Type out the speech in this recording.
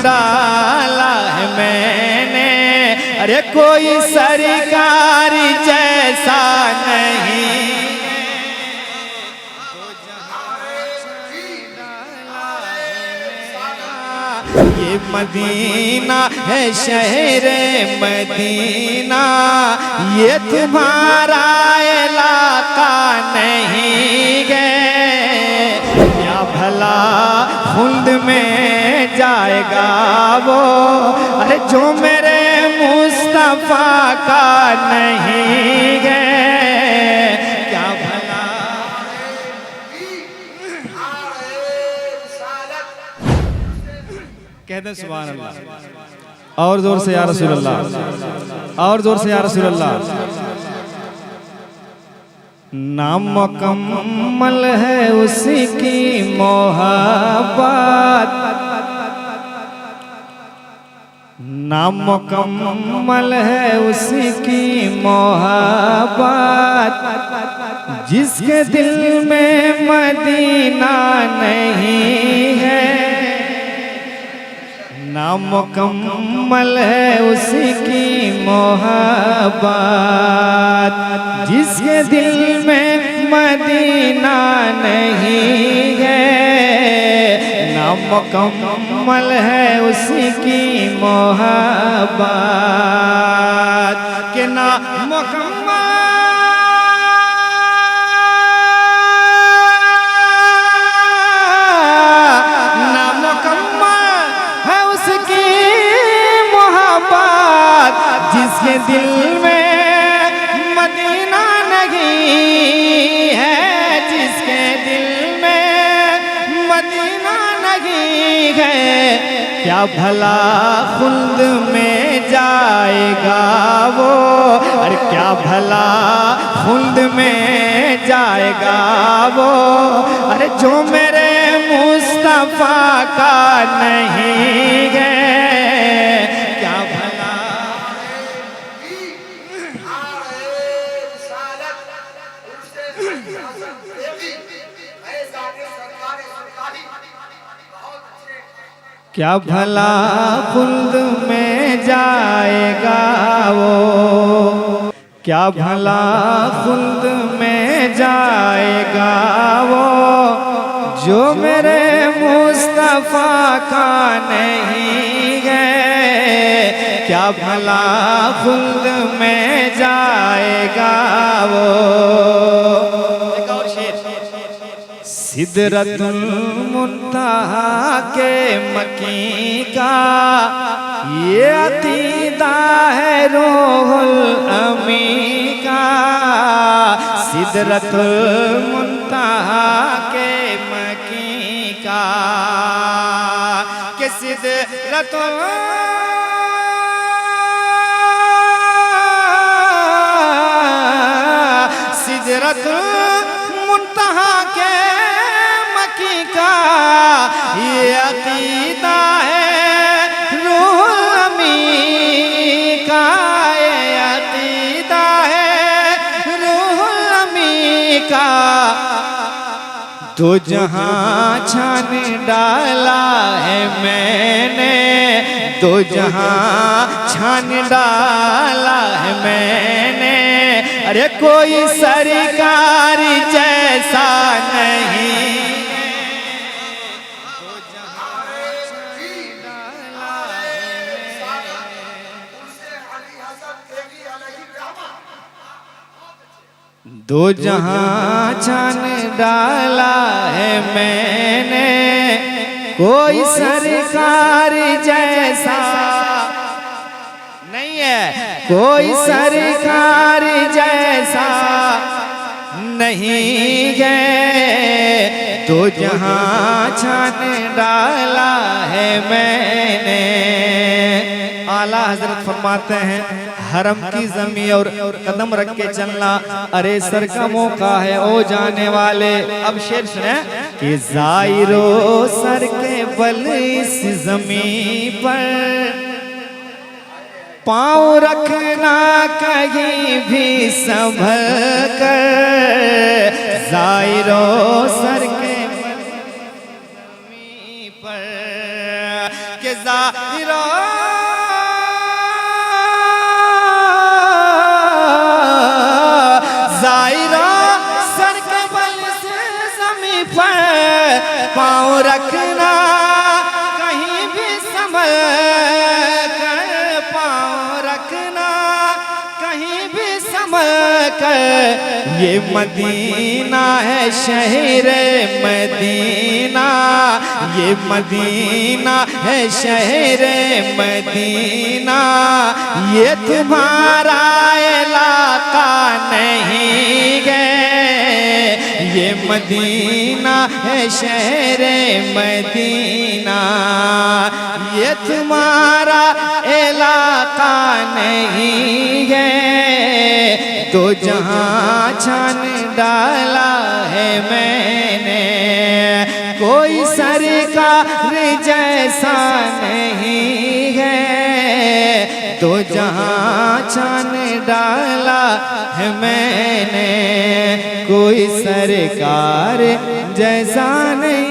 डाला है मैंने, अरे कोई सरकारी जैसा नहीं। ये मदीना है शहर मदीना, ये तुम्हारा इलाका नहीं है। क्या भला खुल्द में जाएगा वो, अरे जो मेरे मुस्तफा का नहीं है। क्या भला कहते सुभान अल्लाह। और जोर से या रसूल अल्लाह, और जोर से या रसूल अल्लाह। नामुकम्मल है उसकी मोहब्बत, नामुकम्मल है उसकी मोहब्बत, जिसके दिल में मदीना नहीं है। नामुकम्मल है उसकी मोहब्बत, जिसके दिल में मदीना नहीं है। नामुकम्मल है उसकी मोहब्बत के नामुकम्मल जिसके दिल में मदीना नहीं है, जिसके दिल में मदीना नहीं है। क्या भला खुल्द में जाएगा वो, अरे क्या भला खुल्द में जाएगा वो, अरे जो मेरे मुस्तफा का नहीं है। क्या भला क्या भला खुल्द में जाएगा वो, क्या भला खुल्द में जाएगा वो, जो मेरे मुस्तफा का नहीं है। क्या भला खुल्द में जाएगा वो। सिदरतुल मुंतहा के मकी का ये अकीदा है रूहुल अमी का। सिदरतुल मुंतहा के मकी का के सिदरतुल मुंतहा के मकी का ये अकीदा है रूहुल अमी का। ये अकीदा है रूहुल अमी का। तो जहां छान डाला है मैंने, तो जहां छान डाला है मैंने, अरे कोई सरकारी जैसा नहीं। दो जहां छान डाला है मैंने, कोई सरकारी जैसा नहीं है। कोई सरकारी जैसा नहीं है। तो जहां छान डाला है मैंने। आला हजरत फरमाते हैं हरम की ज़मीं और कदम रख के चलना अरे सर का मौका है ओ जाने वाले। अब शेर सुने कि ज़ायरो सर के बल इस ज़मीं पर पाँव रखना कहीं भी संभल कर। ज़ायरो सर के बल ज़मीं पर के पाँव रखना, कहीं भी संभल कर पाँव रखना, कहीं भी संभल कर। ये मदीना है शहर मदीना, ये मदीना है शहर मदीना, ये तुम्हारा इलाका नहीं है। ये मदीना है शहर मदीना, ये तुम्हारा इलाका नहीं है। तो जहाँ छान डाला है मैंने, कोई सरकार जैसा नहीं है। तो जहाँ छान डाला है मैंने, कोई सरकार जैसा नहीं